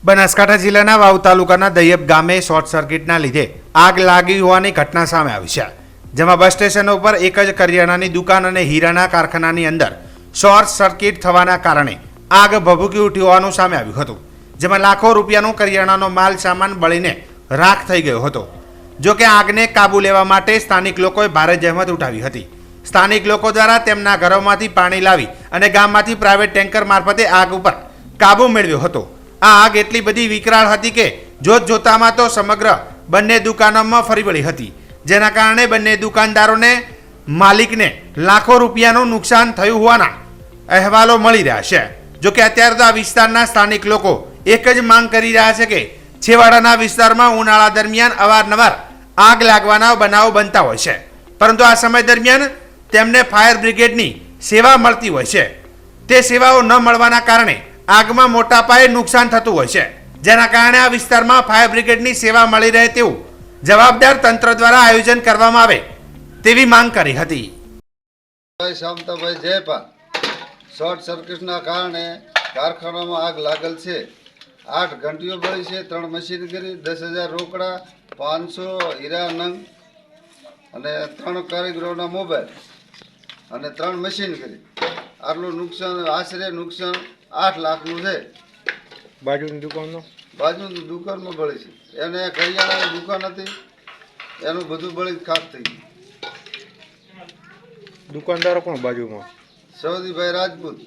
બનાસકાંઠા જિલ્લાના વાવ તાલુકાના દૈયબ ગામે શોર્ટ સર્કિટના લીધે આગ લાગી હોવાની ઘટના સામે આવી છે, જેમાં બસ સ્ટેશન ઉપર એક જ કરિયાણાની દુકાન અને હીરાના કારખાનાની અંદર શોર્ટ સર્કિટ થવાના કારણે આગ ભભૂકી ઉઠી હોવાનું સામે આવ્યું હતું, જેમાં લાખો રૂપિયાનો કરિયાણાનો માલ સામાન બળીને રાખ થઈ ગયો હતો। જો કે આગને કાબુ લેવા માટે સ્થાનિક લોકોએ ભારે જહેમત ઉઠાવી હતી। સ્થાનિક લોકો દ્વારા તેમના ઘરોમાંથી પાણી લાવી અને ગામમાંથી પ્રાઇવેટ ટેન્કર મારફતે આગ ઉપર કાબુ મેળવ્યો હતો। આ આગ એટલી બધી વિકરાળ હતી કે જોત જોતામાં તો સમગ્ર બંને દુકાનોમાં ફરી વળી હતી, જેના કારણે બંને દુકાનદારોને માલિકને લાખો રૂપિયાનું નુકસાન થયું હોવાના અહેવાલો મળી રહ્યા છે। જો કે અત્યારે તો આ વિસ્તારના સ્થાનિક લોકો એક જ માંગ કરી રહ્યા છે કે છેવાડાના વિસ્તારમાં ઉનાળા દરમિયાન અવારનવાર આગ લાગવાના બનાવો બનતા હોય છે, પરંતુ આ સમય દરમિયાન તેમને ફાયર બ્રિગેડની સેવા મળતી હોય છે। તે સેવાઓ ન મળવાના કારણે આગમાં મોટા પાયે નુકસાન થતું હોય છે, જેના કારણે આ વિસ્તારમાં ફાયર બ્રિગેડની સેવા મળી રહે તેવું જવાબદાર તંત્ર દ્વારા આયોજન કરવામાં આવે તેવી માંગ કરી હતી। શામતાભાઈ જયપાલ, શોર્ટ સર્કિટના કારણે કારખાનામાં આગ લાગેલ છે। 8 ઘંટીઓ બળી છે, 3 મશીનરી, 10,000 રોકડા, 500 હીરા નંગ અને 3 કારીગરોના મોબાઈલ અને 3 મશીનરી। આટલું નુકસાન, આશરે નુકસાન 8 લાખનું છે। બાજુની દુકાનમાં બળી છે, એને કરિયાણાની દુકાન હતી, એનું બધું બળી ખાક થઈ ગયું। દુકાનદારો કોણ બાજુમાં? સૌદીભાઈ રાજપૂત।